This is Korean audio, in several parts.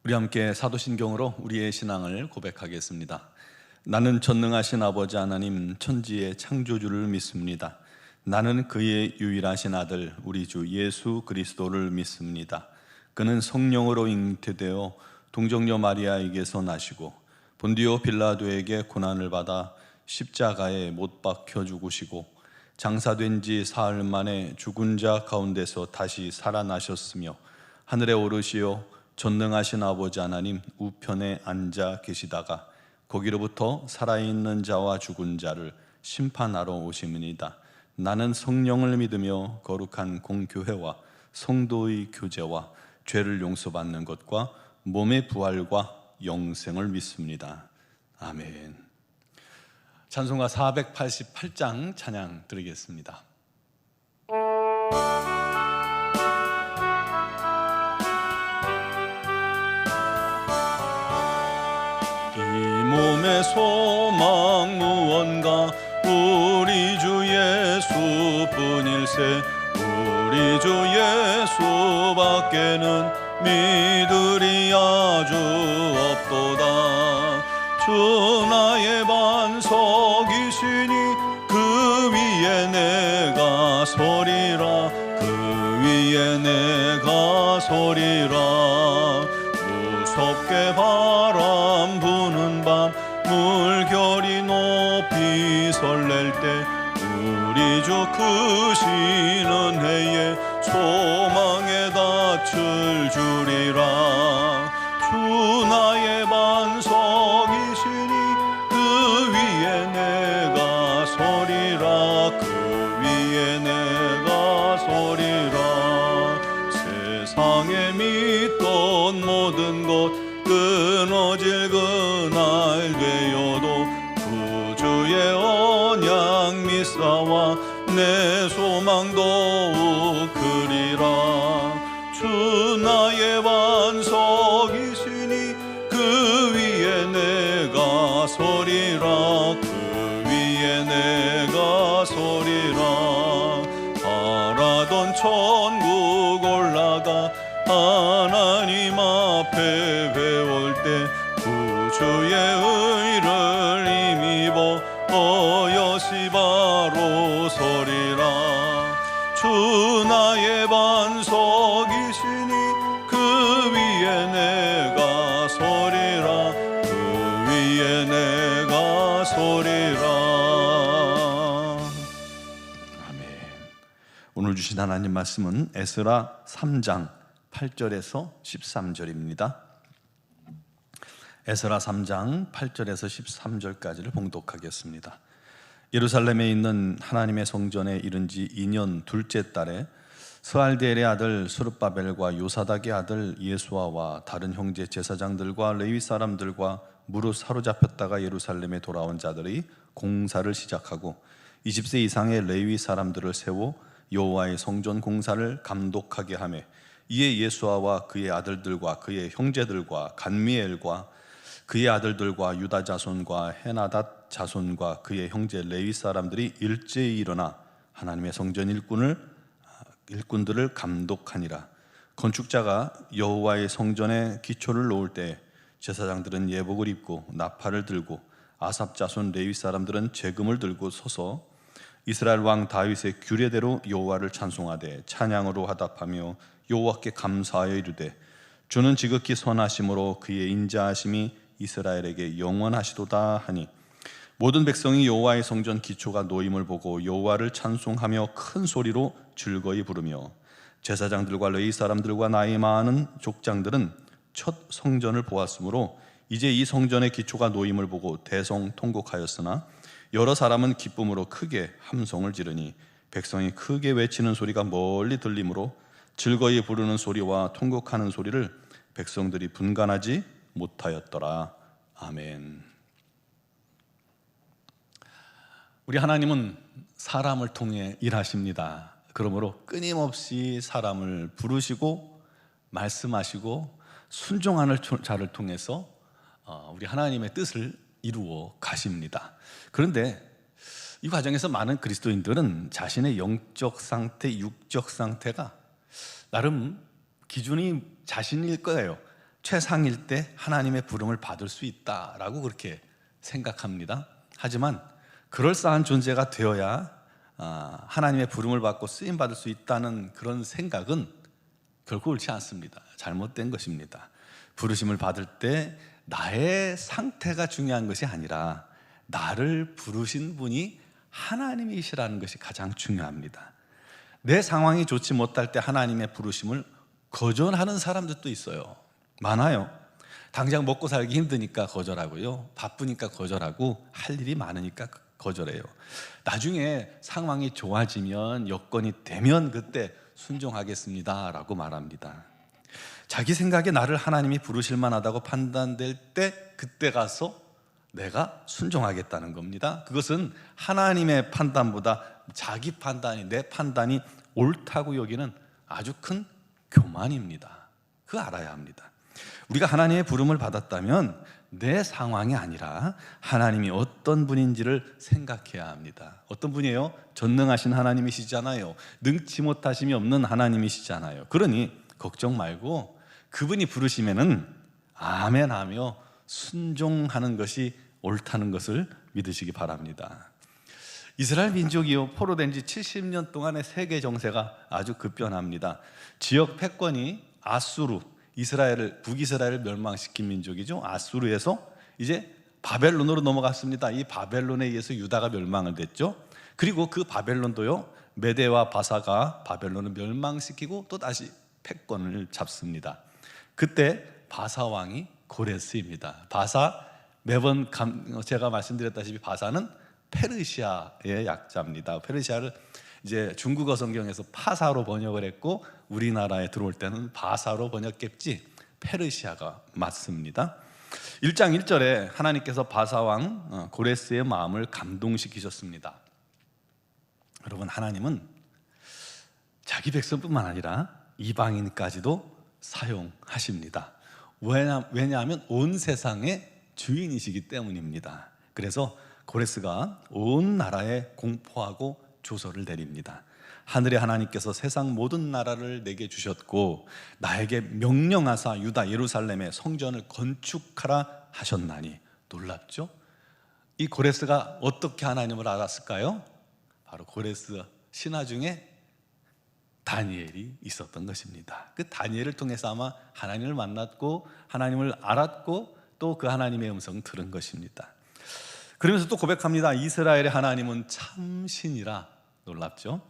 우리 함께 사도신경으로 우리의 신앙을 고백하겠습니다. 나는 전능하신 아버지 하나님 천지의 창조주를 믿습니다. 나는 그의 유일하신 아들 우리 주 예수 그리스도를 믿습니다. 그는 성령으로 잉태되어 동정녀 마리아에게서 나시고 본디오 빌라도에게 고난을 받아 십자가에 못 박혀 죽으시고 장사된 지 사흘 만에 죽은 자 가운데서 다시 살아나셨으며 하늘에 오르시어 전능하신 아버지 하나님 우편에 앉아 계시다가 거기로부터 살아있는 자와 죽은 자를 심판하러 오심이니이다. 나는 성령을 믿으며 거룩한 공교회와 성도의 교제와 죄를 용서받는 것과 몸의 부활과 영생을 믿습니다. 아멘. 찬송가 488장 찬양 드리겠습니다. 몸의 소망 무언가 우리 주 예수뿐일세. 우리 주 예수밖에는 믿으리 아주 없도다. 주 나의 반석이시니 그 위에 내가 서리라. 그 위에 내가 서리라. 무섭게 바람 부는 밤 물결이 높이 설렐 때 우리 주 크신 은혜에 소망에 닻을 주리라. 주 나의 반석이시니 그 위에 내가 서리라. 그 위에 내가 서리라. 세상에 믿던 모든 것 끊어질 그날 되어도 구주의 언약 믿사와 내 소망 더욱 크리라. 주 나의 반석이시니 그 위에 내가 서리라. 그 위에 내가 서리라. 바라던 천국 올라가 하나님 앞에 배울 때 구주의 의를 힘입어 어여시 바로 서리라. 주 나의 반석이시니 그 위에 내가 서리라. 그 위에 내가 서리라. 아멘. 오늘 주신 하나님 말씀은 에스라 3장 8절에서 13절입니다. 에스라 3장 8절에서 13절까지를 봉독하겠습니다. 예루살렘에 있는 하나님의 성전에 이른 지 2년 둘째 달에 스알디엘의 아들 스룹바벨과 요사닥의 아들 예수아와 다른 형제 제사장들과 레위 사람들과 무릇 사로잡혔다가 예루살렘에 돌아온 자들이 공사를 시작하고 20세 이상의 레위 사람들을 세워 여호와의 성전 공사를 감독하게 하며 이에 예수아와 그의 아들들과 그의 형제들과 간미엘과 그의 아들들과 유다 자손과 헤나닷 자손과 그의 형제 레위 사람들이 일제히 일어나 하나님의 성전 일꾼들을 감독하니라. 건축자가 여호와의 성전에 기초를 놓을 때 제사장들은 예복을 입고 나팔을 들고 아삽 자손 레위 사람들은 제금을 들고 서서 이스라엘 왕 다윗의 규례대로 여호와를 찬송하되 찬양으로 화답하며 여호와께 감사하여 이르되 주는 지극히 선하심으로 그의 인자하심이 이스라엘에게 영원하시도다 하니 모든 백성이 여호와의 성전 기초가 놓임을 보고 여호와를 찬송하며 큰 소리로 즐거이 부르며 제사장들과 레위 사람들과 나이 많은 족장들은 첫 성전을 보았으므로 이제 이 성전의 기초가 놓임을 보고 대성통곡하였으나 여러 사람은 기쁨으로 크게 함성을 지르니 백성이 크게 외치는 소리가 멀리 들리므로 즐거이 부르는 소리와 통곡하는 소리를 백성들이 분간하지 못하였더라. 아멘. 우리 하나님은 사람을 통해 일하십니다. 그러므로 끊임없이 사람을 부르시고 말씀하시고 순종하는 자를 통해서 우리 하나님의 뜻을 이루어 가십니다. 그런데 이 과정에서 많은 그리스도인들은 자신의 영적 상태, 육적 상태가 나름 기준이 자신일 거예요. 최상일 때 하나님의 부름을 받을 수 있다라고 그렇게 생각합니다. 하지만 그럴싸한 존재가 되어야 하나님의 부름을 받고 쓰임 받을 수 있다는 그런 생각은 결코 옳지 않습니다. 잘못된 것입니다. 부르심을 받을 때 나의 상태가 중요한 것이 아니라 나를 부르신 분이 하나님이시라는 것이 가장 중요합니다. 내 상황이 좋지 못할 때 하나님의 부르심을 거절하는 사람들도 있어요. 많아요. 당장 먹고 살기 힘드니까 거절하고요, 바쁘니까 거절하고, 할 일이 많으니까 거절해요. 나중에 상황이 좋아지면, 여건이 되면 그때 순종하겠습니다 라고 말합니다. 자기 생각에 나를 하나님이 부르실 만하다고 판단될 때 그때 가서 내가 순종하겠다는 겁니다. 그것은 하나님의 판단보다 자기 판단이, 내 판단이 옳다고 여기는 아주 큰 교만입니다. 그거 알아야 합니다. 우리가 하나님의 부름을 받았다면 내 상황이 아니라 하나님이 어떤 분인지를 생각해야 합니다. 어떤 분이에요? 전능하신 하나님이시잖아요. 능치 못하심이 없는 하나님이시잖아요. 그러니 걱정 말고 그분이 부르시면은 아멘 하며 순종하는 것이 옳다는 것을 믿으시기 바랍니다. 이스라엘 민족이요, 포로된 지 70년 동안의 세계 정세가 아주 급변합니다. 지역 패권이 아수르, 북이스라엘을 멸망시킨 민족이죠. 아수르에서 이제 바벨론으로 넘어갔습니다. 이 바벨론에 의해서 유다가 멸망을 됐죠. 그리고 그 바벨론도요, 메대와 바사가 바벨론을 멸망시키고 또 다시 패권을 잡습니다. 그때 바사 왕이 고레스입니다. 바사, 매번 제가 말씀드렸다시피 바사는 페르시아의 약자입니다. 페르시아를 이제 중국어 성경에서 파사로 번역을 했고 우리나라에 들어올 때는 바사로 번역했지 페르시아가 맞습니다. 1장 1절에 하나님께서 바사왕 고레스의 마음을 감동시키셨습니다. 여러분, 하나님은 자기 백성뿐만 아니라 이방인까지도 사용하십니다. 왜냐하면 온 세상의 주인이시기 때문입니다. 그래서 고레스가 온 나라에 공포하고 조서를 내립니다. 하늘의 하나님께서 세상 모든 나라를 내게 주셨고 나에게 명령하사 유다 예루살렘의 성전을 건축하라 하셨나니. 놀랍죠? 이 고레스가 어떻게 하나님을 알았을까요? 바로 고레스 신하 중에 다니엘이 있었던 것입니다. 그 다니엘을 통해서 아마 하나님을 만났고 하나님을 알았고 또 그 하나님의 음성을 들은 것입니다. 그러면서 또 고백합니다. 이스라엘의 하나님은 참 신이라. 놀랍죠?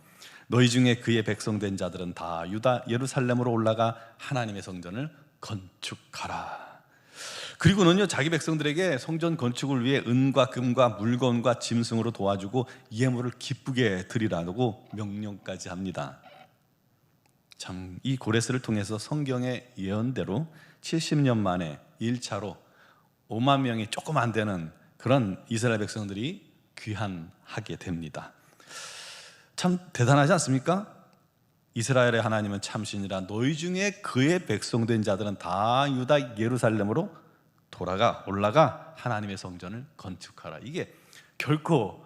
너희 중에 그의 백성된 자들은 다 유다 예루살렘으로 올라가 하나님의 성전을 건축하라. 그리고는요, 자기 백성들에게 성전 건축을 위해 은과 금과 물건과 짐승으로 도와주고 예물을 기쁘게 드리라고 명령까지 합니다. 참, 이 고레스를 통해서 성경의 예언대로 70년 만에 1차로 5만 명이 조금 안 되는 그런 이스라엘 백성들이 귀환하게 됩니다. 참 대단하지 않습니까? 이스라엘의 하나님은 참신이라. 너희 중에 그의 백성된 자들은 다 유다 예루살렘으로 올라가 하나님의 성전을 건축하라. 이게 결코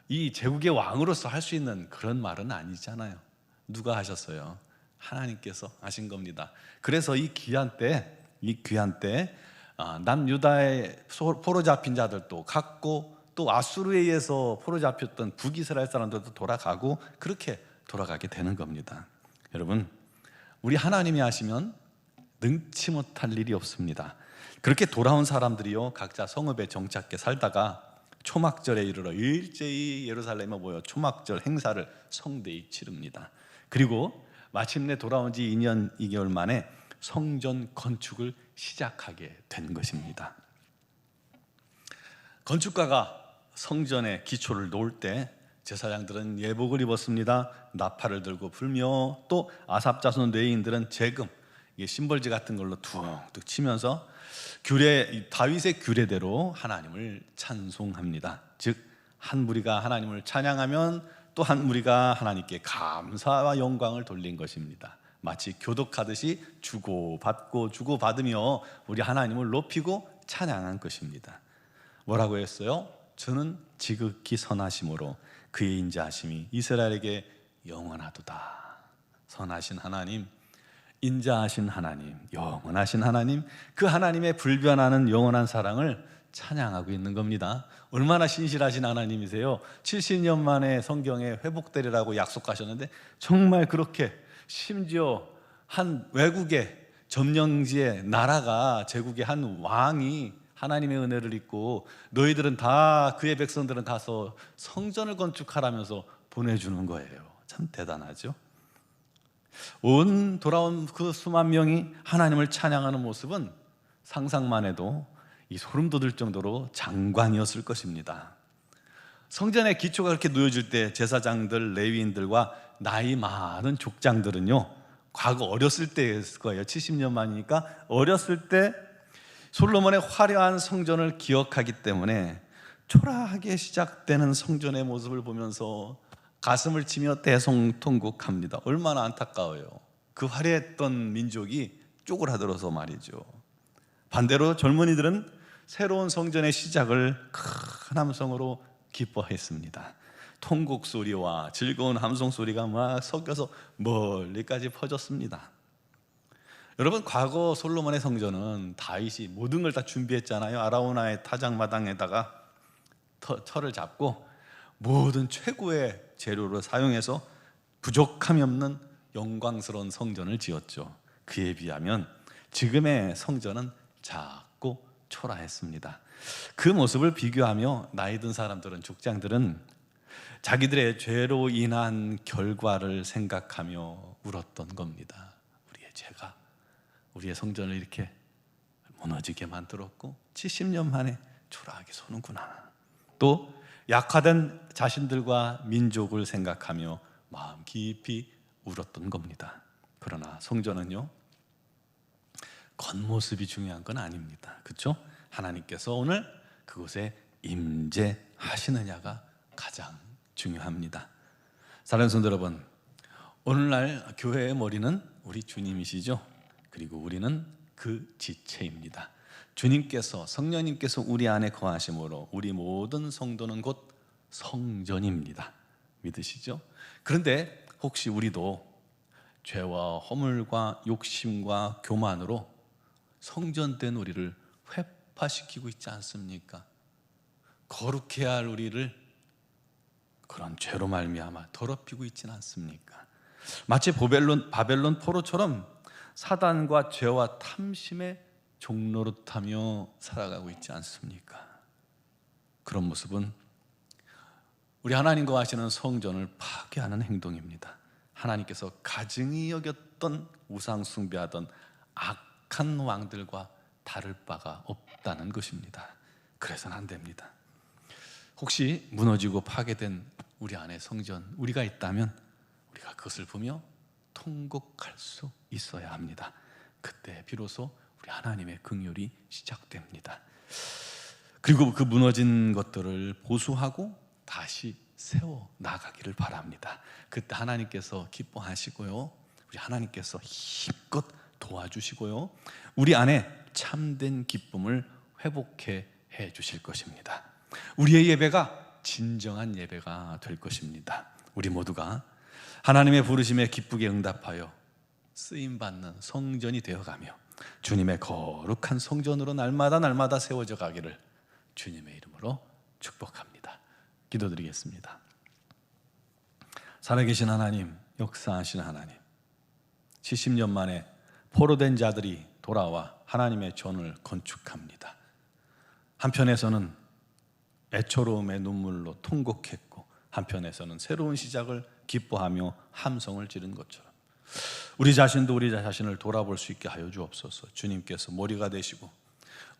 이 제국의 왕으로서 할 수 있는 그런 말은 아니잖아요. 누가 하셨어요? 하나님께서 하신 겁니다. 그래서 이 귀한 때 남유다의 포로 잡힌 자들도 갔고 또 아수르에 의해서 포로 잡혔던 북이스라엘 사람들도 돌아가고 그렇게 돌아가게 되는 겁니다. 여러분, 우리 하나님이 하시면 능치 못할 일이 없습니다. 그렇게 돌아온 사람들이요, 각자 성읍에 정착해 살다가 초막절에 이르러 일제히 예루살렘에 모여 초막절 행사를 성대히 치릅니다. 그리고 마침내 돌아온 지 2년 2개월 만에 성전 건축을 시작하게 된 것입니다. 건축가가 성전의 기초를 놓을 때 제사장들은 예복을 입었습니다. 나팔을 들고 불며 또 아삽 자손 레위인들은 제금, 심벌지 같은 걸로 툭툭 치면서 다윗의 규례대로 하나님을 찬송합니다. 즉, 한 무리가 하나님을 찬양하면 또 한 무리가 하나님께 감사와 영광을 돌린 것입니다. 마치 교독하듯이 주고받으며 우리 하나님을 높이고 찬양한 것입니다. 뭐라고 했어요? 저는 지극히 선하심으로 그의 인자하심이 이스라엘에게 영원하도다. 선하신 하나님, 인자하신 하나님, 영원하신 하나님, 그 하나님의 불변하는 영원한 사랑을 찬양하고 있는 겁니다. 얼마나 신실하신 하나님이세요. 70년 만에 성경에 회복되리라고 약속하셨는데 정말 그렇게, 심지어 한 외국의 점령지의 나라가, 제국의 한 왕이 하나님의 은혜를 입고 너희들은 다, 그의 백성들은 가서 성전을 건축하라면서 보내주는 거예요. 참 대단하죠. 돌아온 그 수만 명이 하나님을 찬양하는 모습은 상상만 해도 이 소름 돋을 정도로 장관이었을 것입니다. 성전의 기초가 그렇게 놓여질 때 제사장들, 레위인들과 나이 많은 족장들은요, 과거 어렸을 때였을 거예요. 70년 만이니까 어렸을 때 솔로몬의 화려한 성전을 기억하기 때문에 초라하게 시작되는 성전의 모습을 보면서 가슴을 치며 대성통곡합니다. 얼마나 안타까워요. 그 화려했던 민족이 쪼그라들어서 말이죠. 반대로 젊은이들은 새로운 성전의 시작을 큰 함성으로 기뻐했습니다. 통곡 소리와 즐거운 함성 소리가 막 섞여서 멀리까지 퍼졌습니다. 여러분, 과거 솔로몬의 성전은 다윗이 모든 걸 다 준비했잖아요. 아라우나의 타작마당에다가 터를 잡고 모든 최고의 재료를 사용해서 부족함이 없는 영광스러운 성전을 지었죠. 그에 비하면 지금의 성전은 작고 초라했습니다. 그 모습을 비교하며 나이 든 사람들은, 족장들은 자기들의 죄로 인한 결과를 생각하며 울었던 겁니다. 우리의 죄가 우리의 성전을 이렇게 무너지게 만들었고 70년 만에 초라하게 서는구나. 또 약화된 자신들과 민족을 생각하며 마음 깊이 울었던 겁니다. 그러나 성전은요, 겉모습이 중요한 건 아닙니다. 그렇죠? 하나님께서 오늘 그곳에 임재하시느냐가 가장 중요합니다. 사랑하는 성도 여러분, 오늘날 교회의 머리는 우리 주님이시죠. 그리고 우리는 그 지체입니다. 주님께서, 성령님께서 우리 안에 거하심으로 우리 모든 성도는 곧 성전입니다. 믿으시죠? 그런데 혹시 우리도 죄와 허물과 욕심과 교만으로 성전된 우리를 회파시키고 있지 않습니까? 거룩해야 할 우리를 그런 죄로 말미암아 더럽히고 있지는 않습니까? 마치 바벨론 포로처럼 사단과 죄와 탐심의 종노릇하며 살아가고 있지 않습니까? 그런 모습은 우리 하나님과 하시는 성전을 파괴하는 행동입니다. 하나님께서 가증히 여겼던, 우상 숭배하던 악한 왕들과 다를 바가 없다는 것입니다. 그래서는 안 됩니다. 혹시 무너지고 파괴된 우리 안에 성전, 우리가 있다면 우리가 그것을 보며 통곡할 수 있어야 합니다. 그때 비로소 우리 하나님의 긍휼이 시작됩니다. 그리고 그 무너진 것들을 보수하고 다시 세워 나가기를 바랍니다. 그때 하나님께서 기뻐하시고요, 우리 하나님께서 힘껏 도와주시고요, 우리 안에 참된 기쁨을 회복해 주실 것입니다. 우리의 예배가 진정한 예배가 될 것입니다. 우리 모두가 하나님의 부르심에 기쁘게 응답하여 쓰임받는 성전이 되어가며 주님의 거룩한 성전으로 날마다 세워져 가기를 주님의 이름으로 축복합니다. 기도드리겠습니다. 살아계신 하나님, 역사하신 하나님, 70년 만에 포로된 자들이 돌아와 하나님의 전을 건축합니다. 한편에서는 애처로움의 눈물로 통곡했고 한편에서는 새로운 시작을 기뻐하며 함성을 지른 것처럼 우리 자신도 우리 자신을 돌아볼 수 있게 하여 주옵소서. 주님께서 머리가 되시고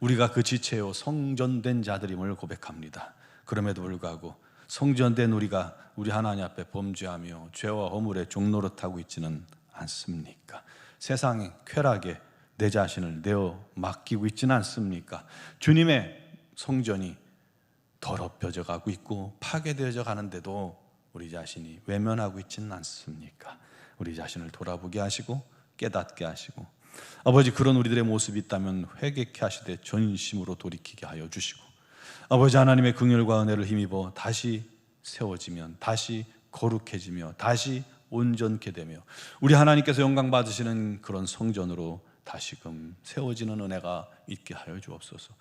우리가 그 지체요 성전된 자들임을 고백합니다. 그럼에도 불구하고 성전된 우리가 우리 하나님 앞에 범죄하며 죄와 허물에 종노릇하고 있지는 않습니까? 세상의 쾌락에 내 자신을 내어 맡기고 있지는 않습니까? 주님의 성전이 더럽혀져 가고 있고 파괴되어져 가는데도 우리 자신이 외면하고 있지는 않습니까? 우리 자신을 돌아보게 하시고 깨닫게 하시고, 아버지, 그런 우리들의 모습이 있다면 회개케 하시되 전심으로 돌이키게 하여 주시고, 아버지 하나님의 긍휼과 은혜를 힘입어 다시 세워지면, 다시 거룩해지며 다시 온전케 되며 우리 하나님께서 영광 받으시는 그런 성전으로 다시금 세워지는 은혜가 있게 하여 주옵소서.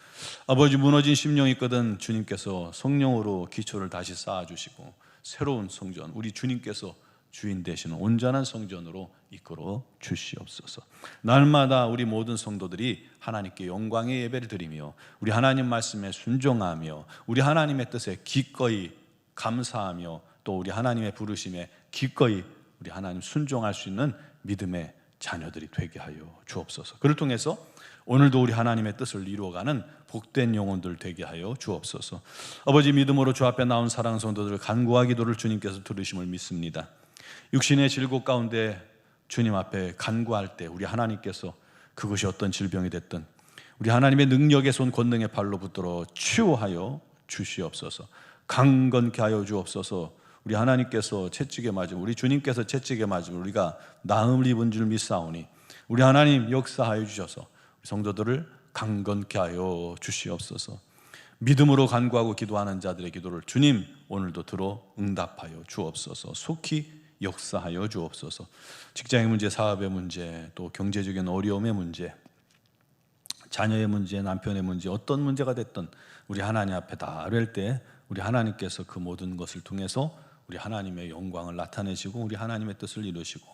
아버지, 무너진 심령이 있거든 주님께서 성령으로 기초를 다시 쌓아주시고 새로운 성전, 우리 주님께서 주인 되시는 온전한 성전으로 이끌어 주시옵소서. 날마다 우리 모든 성도들이 하나님께 영광의 예배를 드리며 우리 하나님 말씀에 순종하며 우리 하나님의 뜻에 기꺼이 감사하며 또 우리 하나님의 부르심에 기꺼이 우리 하나님 순종할 수 있는 믿음의 자녀들이 되게 하여 주옵소서. 그를 통해서 오늘도 우리 하나님의 뜻을 이루어가는 복된 영혼들 되게 하여 주옵소서. 아버지, 믿음으로 주 앞에 나온 사랑하는 성도들을 간구와 기도를 주님께서 들으심을 믿습니다. 육신의 질곡 가운데 주님 앞에 간구할 때 우리 하나님께서 그것이 어떤 질병이 됐든 우리 하나님의 능력의 손, 권능의 발로 붙들어 치유하여 주시옵소서. 강건케 하여 주옵소서. 우리 하나님께서 채찍에 맞으면, 우리 주님께서 채찍에 맞으면 우리가 나음을 입은 줄 믿사오니 우리 하나님 역사하여 주셔서 우리 성도들을 강건케 하여 주시옵소서. 믿음으로 간구하고 기도하는 자들의 기도를 주님 오늘도 들어 응답하여 주옵소서. 속히 역사하여 주옵소서. 직장의 문제, 사업의 문제, 또 경제적인 어려움의 문제, 자녀의 문제, 남편의 문제, 어떤 문제가 됐든 우리 하나님 앞에 다 아뢰 때 우리 하나님께서 그 모든 것을 통해서 우리 하나님의 영광을 나타내시고 우리 하나님의 뜻을 이루시고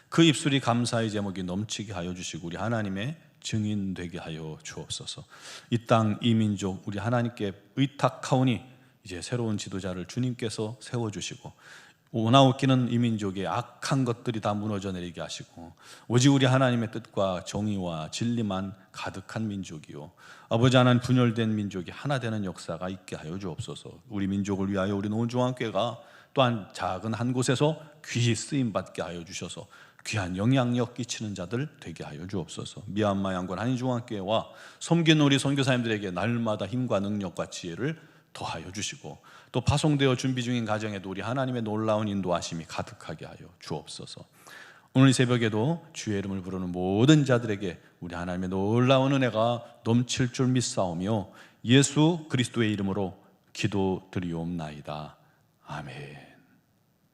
그 입술이 감사의 제목이 넘치게 하여 주시고 우리 하나님의 증인 되게 하여 주옵소서. 이 땅, 이 민족 우리 하나님께 의탁하오니 이제 새로운 지도자를 주님께서 세워주시고 오나웃기는 이 민족의 악한 것들이 다 무너져 내리게 하시고 오직 우리 하나님의 뜻과 정의와 진리만 가득한 민족이요, 아버지 하나님 분열된 민족이 하나 되는 역사가 있게 하여 주옵소서. 우리 민족을 위하여 우리 노원중앙교회가 또한 작은 한 곳에서 귀히 쓰임받게 하여 주셔서 귀한 영향력 끼치는 자들 되게 하여 주옵소서. 미얀마 양권 한인중앙교회와 섬기는 우리 선교사님들에게 날마다 힘과 능력과 지혜를 더하여 주시고 또 파송되어 준비 중인 가정에도 우리 하나님의 놀라운 인도하심이 가득하게 하여 주옵소서. 오늘 새벽에도 주의 이름을 부르는 모든 자들에게 우리 하나님의 놀라운 은혜가 넘칠 줄 믿사오며 예수 그리스도의 이름으로 기도드리옵나이다. 아멘.